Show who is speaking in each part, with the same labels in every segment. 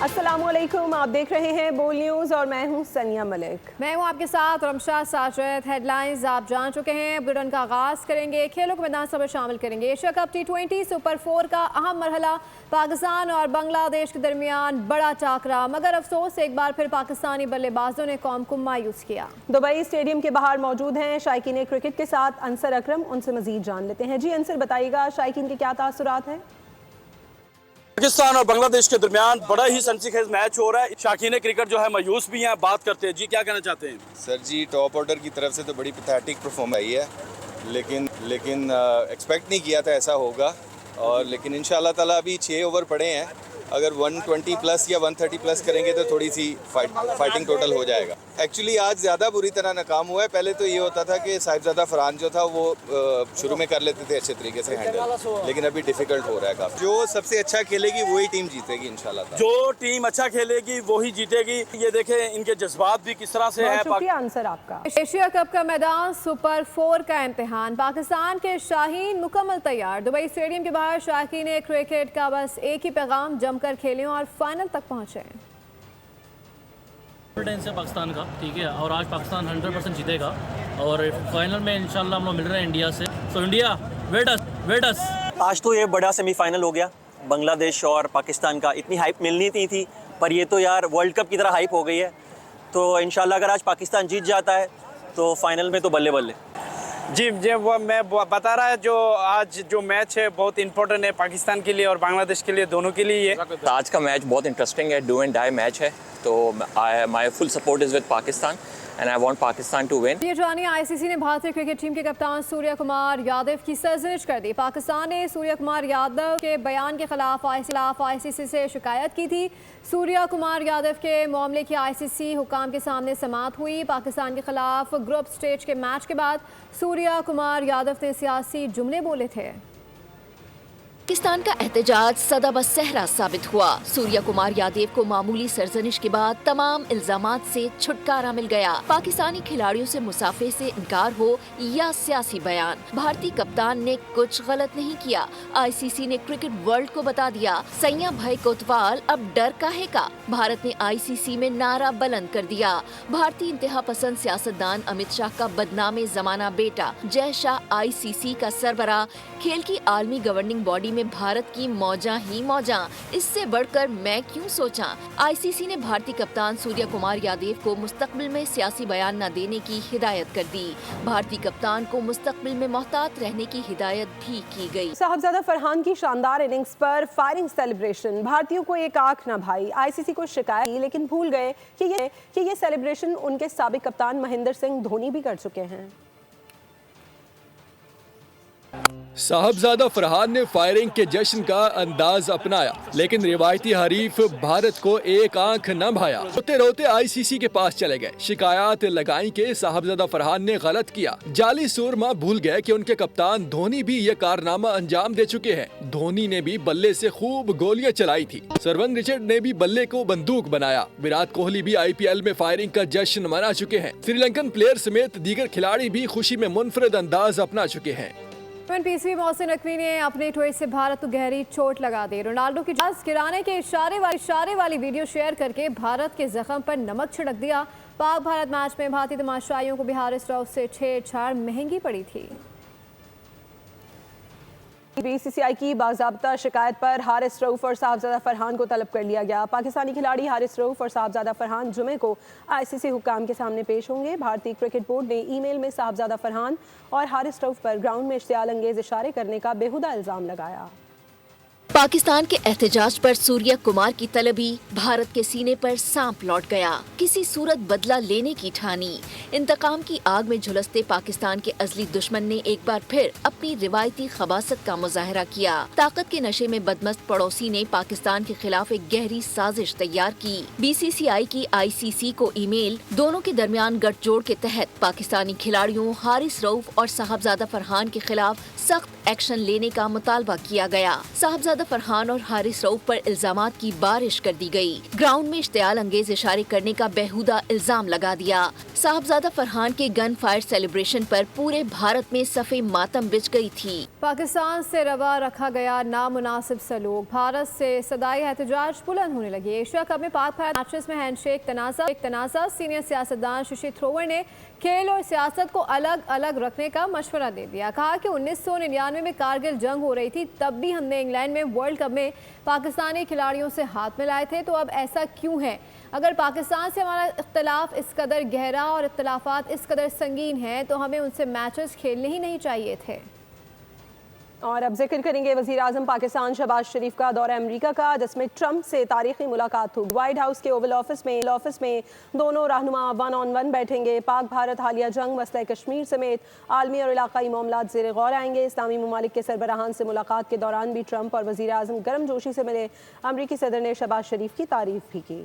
Speaker 1: अस्सलाम वालेकुम, आप देख रहे हैं बोल न्यूज़ और मैं हूं सनिया मलिक।
Speaker 2: मैं हूं आपके साथ रमशा साजिद। हेडलाइंस आप जान चुके हैं। बुलेटिन का आगाज़ करेंगे। खेलों के मैदान से शामिल करेंगे एशिया कप T20 सुपर 4 का अहम मरहला। पाकिस्तान और बांग्लादेश के दरमियान बड़ा टाकरा, मगर अफसोस एक बार फिर पाकिस्तानी बल्लेबाजों ने कौम को मायूस किया। दुबई स्टेडियम के बाहर मौजूद हैं शायकीन क्रिकेट के साथ अंसर अकरम। उनसे मजीद जान लेते हैं। जी अंसर, बताइएगा शायकीन के क्या तासुरात हैं?
Speaker 3: पाकिस्तान और बांग्लादेश के दरमियान बड़ा ही सनसनीखेज मैच हो रहा है। शाकीन क्रिकेट जो है मायूस भी हैं। बात करते हैं, जी क्या कहना चाहते हैं?
Speaker 4: सर जी, टॉप ऑर्डर की तरफ से तो बड़ी पैथेटिक परफॉर्मेंस आई है, लेकिन एक्सपेक्ट नहीं किया था ऐसा होगा। और लेकिन इंशाल्लाह ताला अभी 6 ओवर पड़े हैं, अगर 120 प्लस या 130 प्लस करेंगे तो थोड़ी सी फाइटिंग टोटल हो जाएगा। एक्चुअली आज ज़्यादा बुरी तरह नाकाम हुआ है। पहले तो ये होता था कि साहिबजादा फरहान जो था वो शुरू में कर लेते थे अच्छे तरीके से हैंडल, लेकिन अभी डिफिकल्ट हो रहा है काफ़ी। जो सबसे अच्छा खेलेगी वही टीम जीतेगी इंशाल्लाह।
Speaker 3: जो टीम अच्छा खेलेगी वही जीतेगी। ये देखें इनके जज्बात भी किस तरह से है।
Speaker 1: शुक्रिया आंसर आपका।
Speaker 2: एशिया कप का मैदान सुपर 4 का इम्तिहान। पाकिस्तान के शाहीन मुकम्मल तैयार। दुबई स्टेडियम के बाहर शायकीन क्रिकेट का बस एक ही पैगाम, जमकर खेलें और फाइनल तक पहुंचे।
Speaker 5: कॉन्फिडेंस है पाकिस्तान का, ठीक है, और आज पाकिस्तान 100% जीतेगा और फाइनल में इंशाल्लाह हम लोग मिल रहे हैं इंडिया से। तो इंडिया वेट अस।
Speaker 6: आज तो ये बड़ा सेमीफाइनल हो गया बांग्लादेश और पाकिस्तान का। इतनी हाइप मिलनी नहीं थी, पर ये तो यार वर्ल्ड कप की तरह हाइप हो गई है। तो इंशाल्लाह अगर आज पाकिस्तान जीत जाता है तो फाइनल में तो बल्ले बल्ले।
Speaker 7: जी वो मैं बता रहा है, जो आज जो मैच है बहुत इंपॉर्टेंट है पाकिस्तान के लिए और बांग्लादेश के लिए, दोनों के लिए है।
Speaker 8: आज का मैच बहुत इंटरेस्टिंग है, डू एंड डाई मैच है। तो my full support is with Pakistan and I want Pakistan to win.
Speaker 2: ये जानिए, आईसीसी ने भारतीय क्रिकेट टीम के कप्तान सूर्य कुमार यादव की सरजनिश कर दी। पाकिस्तान ने सूर्य कुमार यादव के बयान के खिलाफ आईसीसी से शिकायत की थी। सूर्य कुमार यादव के मामले की आईसीसी हुकाम के सामने समाअत हुई। पाकिस्तान के खिलाफ ग्रुप स्टेज के मैच के बाद सूर्य कुमार यादव ने सियासी जुमले बोले थे।
Speaker 9: पाकिस्तान का एहतजाज सदा ब सहरा साबित हुआ। सूर्य कुमार यादव को मामूली सरजनिश के बाद तमाम इल्जामात से छुटकारा मिल गया। पाकिस्तानी खिलाड़ियों से मुसाफे से इनकार हो या सियासी बयान, भारतीय कप्तान ने कुछ गलत नहीं किया। आईसीसी ने क्रिकेट वर्ल्ड को बता दिया, सैया भाई कोतवाल अब डर काहे का। भारत ने आईसीसी में नारा बुलंद कर दिया। भारतीय इंतहा पसंद सियासतदान अमित शाह का बदनामे जमाना बेटा जय शाह आईसीसी का सरबराह। खेल की आलमी गवर्निंग बॉडी में भारत की मौजा ही मौजा, इससे बढ़कर मैं क्यों सोचा। आईसीसी ने भारतीय कप्तान सूर्य कुमार यादव को मुस्तकबिल में सियासी बयान न देने की हिदायत कर दी। भारतीय कप्तान को मुस्तकबिल में मोहतात रहने की हिदायत भी की गई।
Speaker 1: साहबजादा फरहान की शानदार इनिंग्स पर फायरिंग सेलिब्रेशन, भारतीयों को एक आंख न भाई। आईसीसी को शिकायत की, लेकिन भूल गए कि ये सेलिब्रेशन उनके साबिक कप्तान महेंद्र सिंह धोनी भी कर चुके हैं।
Speaker 10: साहबजादा फरहान ने फायरिंग के जश्न का अंदाज अपनाया, लेकिन रिवायती हरीफ भारत को एक आंख न भाया। रोते रोते आईसीसी के पास चले गए। शिकायत लगाई कि साहबजादा फरहान ने गलत किया। जाली सुरमा भूल गए कि उनके कप्तान धोनी भी ये कारनामा अंजाम दे चुके हैं। धोनी ने भी बल्ले से खूब गोलियां चलाई थी। सरवन रिचर्ड ने भी बल्ले को बंदूक बनाया। विराट कोहली भी आईपीएल में फायरिंग का जश्न मना चुके हैं। श्रीलंकन प्लेयर समेत दीगर खिलाड़ी भी खुशी में मुनफरद अंदाज अपना चुके हैं।
Speaker 2: पीसीबी मोहसिन नकवी ने अपने ट्वीट से भारत को गहरी चोट लगा दी। रोनाल्डो की जान गिराने के इशारे वाली वीडियो शेयर करके भारत के जख्म पर नमक छिड़क दिया। पाक भारत मैच में भारतीय तमाशाइयों को भी हारिस रऊफ से छेड़छाड़ महंगी पड़ी थी। बीसीसीआई की बाज़ाब्ता शिकायत पर हारिस रऊफ और साहबजादा फरहान को तलब कर लिया गया। पाकिस्तानी खिलाड़ी हारिस रऊफ और साहबजादा फरहान जुमे को आईसीसी हुकाम के सामने पेश होंगे। भारतीय क्रिकेट बोर्ड ने ईमेल में साहबजादा फरहान और हारिस रऊफ पर ग्राउंड में इश्तियाल अंगेज इशारे करने का बेहुदा इल्जाम लगाया।
Speaker 9: पाकिस्तान के एहतजाज पर सूर्य कुमार की तलबी, भारत के सीने पर सांप लौट गया। किसी सूरत बदला लेने की ठानी। इंतकाम की आग में झुलसते पाकिस्तान के अजली दुश्मन ने एक बार फिर अपनी रिवायती खबासत का मुजाहरा किया। ताकत के नशे में बदमस्त पड़ोसी ने पाकिस्तान के खिलाफ एक गहरी साजिश तैयार की। बीसीसीआई की आईसीसी को ईमेल, दोनों के दरमियान गठजोड़ के तहत पाकिस्तानी खिलाड़ियों हारिस रऊफ और साहबजादा फरहान के खिलाफ सख्त एक्शन लेने का मुतालबा किया गया। साहबजादा फरहान और हारिस रऊफ पर इल्जामात की बारिश कर दी गई। ग्राउंड में इश्तियाल अंगेज इशारे करने का बेहुदा इल्जाम लगा दिया। साहबजादा फरहान के गन फायर सेलिब्रेशन पर पूरे भारत में सफ़े मातम बिछ गई थी।
Speaker 2: पाकिस्तान से रवा रखा गया नामुनासिब सलूक, भारत से सदाई एहतजाज बुलंद होने लगे। एशिया कप में पाक भारत मैचेस में हैंडशेक तनाज़ा। सीनियर सियासतदान शशि थ्रोवर ने खेल और सियासत को अलग अलग रखने का मशवरा दे दिया। कहा कि 1999 में कारगिल जंग हो रही थी, तब भी हमने इंग्लैंड में वर्ल्ड कप में पाकिस्तानी खिलाड़ियों से हाथ मिलाए थे, तो अब ऐसा क्यों है? अगर पाकिस्तान से हमारा इख्तलाफ इस कदर गहरा और इख्तलाफात इस कदर संगीन हैं तो हमें उनसे मैचेस खेलने ही नहीं चाहिए थे।
Speaker 1: और अब जिक्र करेंगे वज़ीर आज़म पाकिस्तान शहबाज शरीफ का दौरा अमेरिका का, जिसमें ट्रंप से तारीखी मुलाकात हुई। व्हाइट हाउस के ओवल ऑफिस में दोनों रहनुमा 1-on-1 बैठेंगे। पाक भारत हालिया जंग, मसला कश्मीर समेत आलमी और इलाकाई मामलात ज़ेर गौर आएंगे। इस्लामी ममालिक के सरबराहान से मुलाकात के दौरान भी ट्रंप और वज़ीर आज़म गर्मजोशी से मिले। अमरीकी सदर ने शहबाज शरीफ की तारीफ भी की।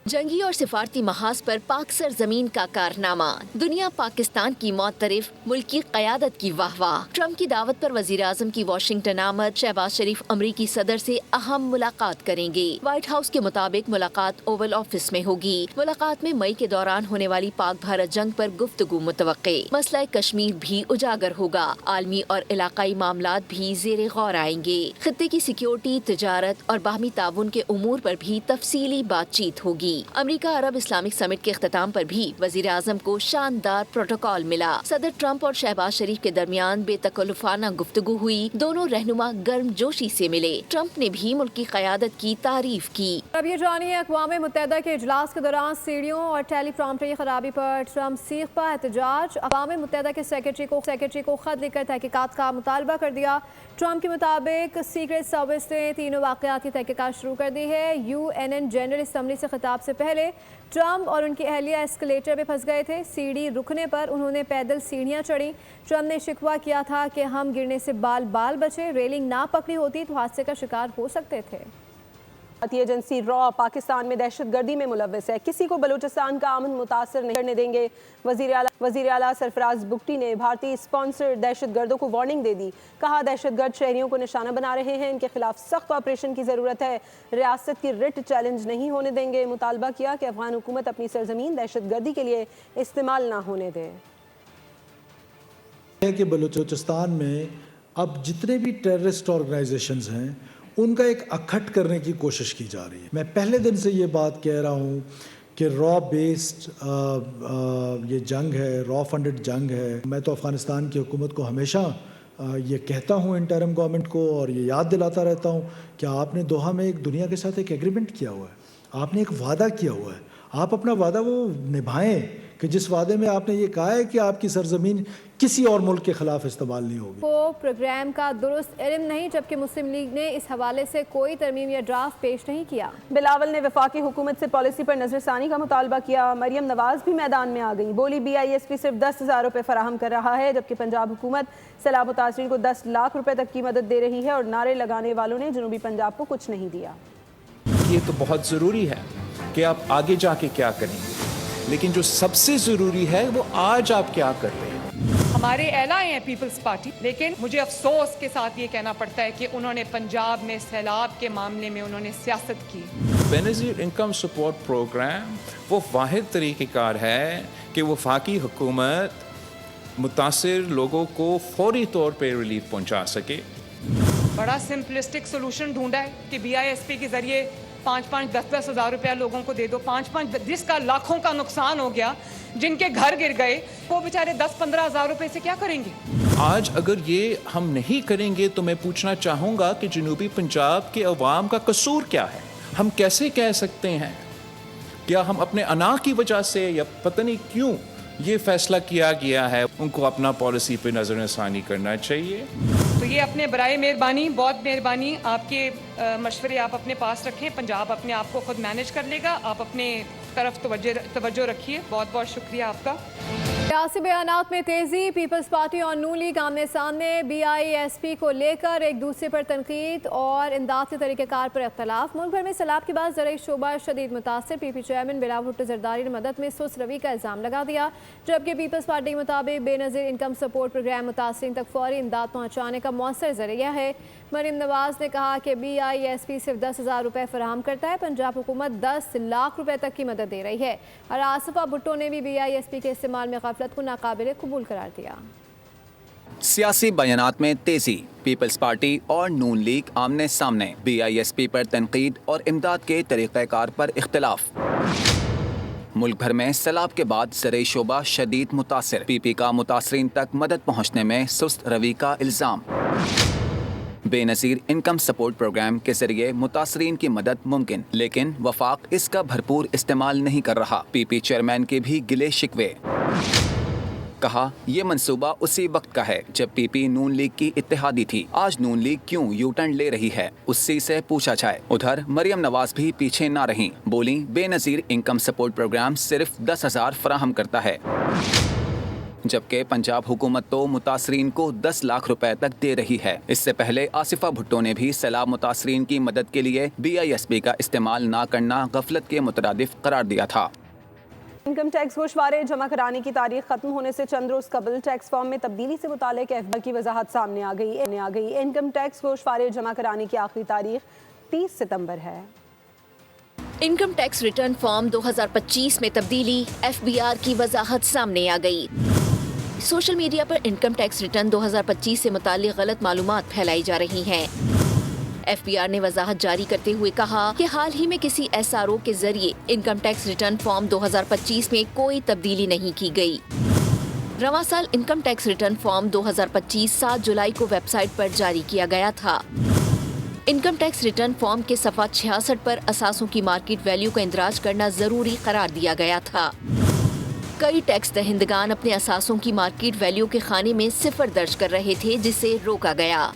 Speaker 9: जंगी और सिफारती महाज पर पाक सरजमीन का कारनामा, दुनिया पाकिस्तान की मौतरिफ मुल्क की क़यादत की वाहवाह। ट्रंप की दावत पर वज़ीर आज़म की वाशिंगटन आमद, शहबाज शरीफ अमरीकी सदर से अहम मुलाकात करेंगे। व्हाइट हाउस के मुताबिक मुलाकात ओवल ऑफिस में होगी। मुलाकात में मई के दौरान होने वाली पाक भारत जंग पर गुफ्तगू मुतवक्के। मसला कश्मीर भी उजागर होगा। आलमी और इलाकाई मामलात भी ज़ेर गौर आएंगे। खित्ते की सिक्योरिटी, तिजारत और बाहमी ताउन के उमूर पर भी तफसीली बातचीत होगी। अमेरिका अरब इस्लामिक समिट के इख्तिताम पर भी वज़ीर आज़म को शानदार प्रोटोकॉल मिला। सदर ट्रंप और शहबाज शरीफ के दरमियान बेतकल्लुफाना गुफ्तगू हुई। दोनों रहनुमा गर्मजोशी से मिले। ट्रंप ने भी मुल्क की क़यादत की तारीफ की।
Speaker 2: अब ये जानिए, अक़वाम मुत्तहिदा के इजलास के दौरान सीढ़ियों और टेलीप्रॉम्प्टर की खराबी पर ट्रंप सीख पर एहतजाज। अक़वाम मुत्तहिदा के सेक्रेटरी को खत लिखकर तहकीकात का मुतालबा कर दिया। ट्रंप के मुताबिक सीक्रेट सर्विस ने तीनों वाक़यात की तहकीकात शुरू कर दी है। UN जनरल असम्बली से खिताब से पहले ट्रंप और उनकी अहलिया एस्केलेटर में फंस गए थे। सीढ़ी रुकने पर उन्होंने पैदल सीढ़ियां चढ़ी। ट्रंप ने शिकवा किया था कि हम गिरने से बाल बचे, रेलिंग ना पकड़ी होती तो हादसे का शिकार हो सकते थे।
Speaker 1: भारतीय एजेंसी रॉ पाकिस्तान में दहशतगर्दी में मुलव्वस है, किसी को बलूचिस्तान का अमन मुतासर नहीं करने देंगे। वज़ीर आला सरफराज बुगटी ने भारतीय स्पॉन्सर दहशतगर्दों को वार्निंग दे दी। कहा, दहशतगर्द शहरियों को निशाना बना रहे हैं, इनके खिलाफ सख्त ऑपरेशन की ज़रूरत है। रियासत की रिट चैलेंज नहीं होने देंगे। मुतालबा किया कि अफगान हुकूमत अपनी सरजमीन दहशतगर्दी के लिए इस्तेमाल ना होने दे।
Speaker 11: कि बलूचिस्तान में अब जितने भी टेररिस्ट ऑर्गेनाइजेशंस हैं उनका एक अखट करने की कोशिश की जा रही है। मैं पहले दिन से ये बात कह रहा हूँ कि रॉ बेस्ड ये जंग है, रॉ फंडेड जंग है। मैं तो अफ़गानिस्तान की हुकूमत को हमेशा ये कहता हूँ, इंटरिम गवर्नमेंट को, और ये याद दिलाता रहता हूँ कि आपने दोहा में एक दुनिया के साथ एक एग्रीमेंट किया हुआ है, आपने एक वादा किया हुआ है, आप अपना वादा वो निभाएं कि जिस वादे में आपने ये कहा है कि आपकी सरजमीन किसी और मुल्क के खिलाफ इस्तेमाल नहीं होगी।
Speaker 2: वो प्रोग्राम का दुरुस्त इल्म नहीं, जबकि मुस्लिम लीग ने इस हवाले से कोई तरमीम या ड्राफ्ट पेश नहीं किया। बिलावल ने वफाकी हुकूमत से पॉलिसी पर नजरसानी का मुतालबा किया। मरियम नवाज भी मैदान में आ गई। बोली BISP सिर्फ 10,000 रुपये फराहम कर रहा है, जबकि पंजाब हुकूमत सैलाब मुतासरीन को 10 लाख रुपए तक की मदद दे रही है, और नारे लगाने वालों ने जनूबी पंजाब को कुछ नहीं दिया।
Speaker 12: ये तो बहुत ज़रूरी है कि आप आगे जाके क्या करेंगे, लेकिन जो सबसे ज़रूरी है वो आज आप क्या कर रहे हैं।
Speaker 13: हमारे एलाए हैं पीपल्स पार्टी, लेकिन मुझे अफसोस के साथ ये कहना पड़ता है कि उन्होंने पंजाब में सैलाब के मामले में उन्होंने सियासत की।
Speaker 12: बेनज़ीर इनकम सपोर्ट प्रोग्राम वो वाहिद तरीक़ेकार है कि वफाकी हुकूमत मुतासिर लोगों को फौरी तौर पर रिलीफ पहुँचा सके।
Speaker 13: बड़ा सिंपलिस्टिक सोल्यूशन ढूंढा है कि BISP के ज़रिए 5-5, 10-10 हज़ार रुपया लोगों को दे दो। 5-5 जिसका लाखों का नुकसान हो गया, जिनके घर गिर गए, वो बेचारे 10-15 हज़ार रुपए से क्या करेंगे।
Speaker 12: आज अगर ये हम नहीं करेंगे तो मैं पूछना चाहूँगा कि जनूबी पंजाब के अवाम का कसूर क्या है। हम कैसे कह सकते हैं, क्या हम अपने अना की वजह से या पता नहीं क्यों ये फैसला किया गया है, उनको अपना पॉलिसी पे नज़रसानी करना चाहिए।
Speaker 13: तो ये अपने बराए मेहरबानी, बहुत मेहरबानी, आपके मशवरे आप अपने पास रखें। पंजाब अपने आप को खुद मैनेज कर लेगा, आप अपने तरफ तवज्जो रखिए। बहुत बहुत शुक्रिया आपका।
Speaker 2: सियासी बयानात में तेजी, पीपल्स पार्टी और नून लीग आमने सामने, BISP को लेकर एक दूसरे पर तनकीद और इमदाद के तरीक़ेकार पर इख्तलाफ। मुल्क भर में सैलाब के बाद ज़राई शोबा शदीद मुतासर, PP चेयरमैन बिलावल भुट्टो ज़रदारी ने मदद में सुस्त रवि का इल्ज़ाम लगा दिया, जबकि पीपल्स पार्टी के मुताबिक बेनज़ीर इनकम सपोर्ट प्रोग्राम मुतासरीन तक फौरी इमदाद पहुँचाने का मौसर ज़रिया है। मरीम नवाज ने कहा कि BISP सिर्फ 10,000 रुपये फराहम करता है, पंजाब हुकूमत 10 लाख रुपए तक की मदद दे रही है। और आसिफा भुट्टो ने भी BISP के इस्तेमाल में गफलत को नाकाबिल कबूल करार दिया।
Speaker 14: सियासी बयानात में तेजी, पीपल्स पार्टी और नून लीग आमने सामने, BISP पर तनकीद और इमदाद के तरीक़ेकार पर इख्तलाफ। मुल्क भर में सैलाब के बाद ज़राई शोबा शदीद मुतासिर, PP का मुतासरीन तक मदद पहुँचने में सुस्त रवि का इल्ज़ाम। बेनज़ीर इनकम सपोर्ट प्रोग्राम के जरिए मुतासरीन की मदद मुमकिन, लेकिन वफाक इसका भरपूर इस्तेमाल नहीं कर रहा। PP चेयरमैन के भी गिले शिकवे। कहा ये मंसूबा उसी वक्त का है जब PP नून लीग की इत्तेहादी थी। आज नून लीग क्यों यू टर्न ले रही है, उससे से पूछा जाए। उधर मरियम नवाज भी पीछे ना रहीं, बोली बेनज़ीर इनकम सपोर्ट प्रोग्राम सिर्फ 10,000 फराहम करता है, जबकि पंजाब हुकूमत तो मुतासरीन को 10 लाख रुपए तक दे रही है। इससे पहले आसिफा भुट्टो ने भी सैलाब मुतासरीन की मदद के लिए BISP का इस्तेमाल ना करना गफलत के मुतरादिफ करार दिया था।
Speaker 1: इनकम टैक्स गोशवारे जमा कराने की तारीख खत्म होने से चंद रोज कबल टैक्स फॉर्म में तब्दीली से मुतालिक FBR की वजाहत सामने आ गई। इनकम टैक्स गोशवारे जमा कराने की आखिरी तारीख 30 सितंबर है।
Speaker 9: इनकम टैक्स रिटर्न फॉर्म 2025 में तब्दीली, FBR की वजाहत सामने आ गई। सोशल मीडिया पर इनकम टैक्स रिटर्न 2025 से मुताल्लिक गलत मालूमात फैलाई जा रही हैं। FBR ने वजाहत जारी करते हुए कहा कि हाल ही में किसी SRO के जरिए इनकम टैक्स रिटर्न फॉर्म 2025 में कोई तब्दीली नहीं की गई। रवां साल इनकम टैक्स रिटर्न फॉर्म 2025 7 जुलाई को वेबसाइट पर जारी किया गया था। इनकम टैक्स रिटर्न फॉर्म के सफ़ा 66 पर असासों की मार्केट वैल्यू का इंदराज करना जरूरी करार दिया गया था। कई टैक्स दहिंदगान अपने असासों की मार्केट वैल्यू के खाने में सिफर दर्ज कर रहे थे, जिसे रोका गया।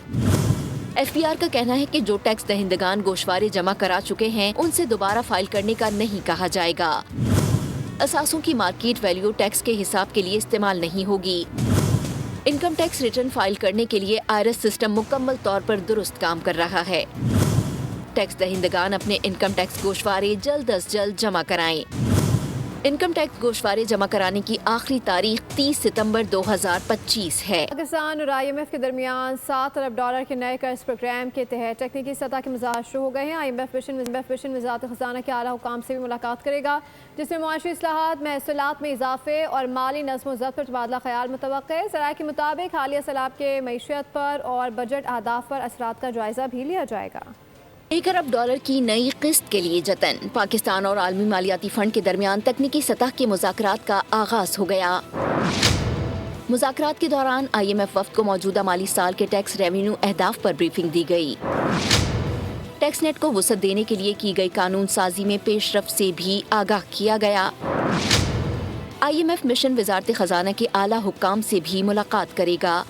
Speaker 9: FBR का कहना है कि जो टैक्स दहिंदगान गोशवारे जमा करा चुके हैं उनसे दोबारा फाइल करने का नहीं कहा जाएगा। असासों की मार्केट वैल्यू टैक्स के हिसाब के लिए इस्तेमाल नहीं होगी। इनकम टैक्स रिटर्न फाइल करने के लिए IRS सिस्टम मुकम्मल तौर पर दुरुस्त काम कर रहा है। टैक्स दहिंदगान अपने इनकम टैक्स गोशवारे जल्द अज जल्द जमा कराएं। इनकम टैक्स गोशवारे जमा कराने की आखिरी तारीख 30 सितंबर 2025 है।
Speaker 2: पाकिस्तान और IMF के दरमियान $7 अरब के नए कर्ज प्रोग्राम के तहत तकनीकी सतह के मज़ाहर शुरू हो गए हैं। IMF मिशन वज़ारत ख़ज़ाना के आला हुकाम से भी मुलाकात करेगा, जिसमें मुआशी इस्लाहात, महसूलात में इजाफे और माली नज़्म व ज़ब्त पर तबादला ख्याल मुतवक्किल है। ज़राए के मुताबिक हालिया सैलाब के मईशत पर और बजट अहदाफ पर असरात का जायजा भी लिया जाएगा।
Speaker 9: $1 अरब की नई किस्त के लिए जतन। पाकिस्तान और आलमी मालियाती फंड के दरमियान तकनीकी सतह के मुज़ाकरात का आगाज हो गया। मुज़ाकरात के दौरान IMF वफ़द को मौजूदा माली साल के टैक्स रेवेन्यू अहदाफ पर ब्रीफिंग दी गई। टैक्स नेट को वसअत देने के लिए की गई कानून साजी में पेशरफ से भी आगाह किया गया। IMF मिशन वज़ारत ख़ज़ाना के आला हुक्काम से भी मुलाकात करेगा,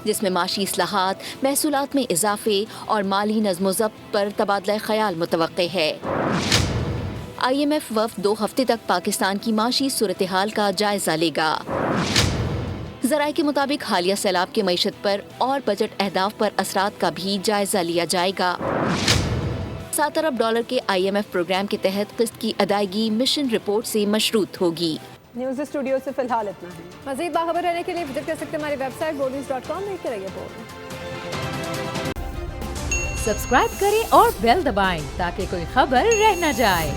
Speaker 9: जिसमें माशी इस्लाहात, महसूलात में इजाफे और माली नज़्म-ओ-ज़ब्त पर तबादला ख्याल मुतवक्के है। IMF वफ़द 2 हफ्ते तक पाकिस्तान की माशी सूरत हाल का जायजा लेगा। ज़राए के मुताबिक हालिया सैलाब के मईशत पर और बजट अहदाफ पर असरात का भी जायजा लिया जाएगा। $7 अरब के IMF प्रोग्राम के तहत किस्त की अदायगी मिशन रिपोर्ट से मशरूत होगी।
Speaker 1: न्यूज़ स्टूडियो से फिलहाल इतना है।
Speaker 2: मज़ीद बाखबर रहने के लिए विजिट कर सकते हैं हमारी वेबसाइट boldnews.com। देखते रहिए बोल्ड।
Speaker 15: सब्सक्राइब करें और बेल दबाएं ताकि कोई खबर रह न जाए।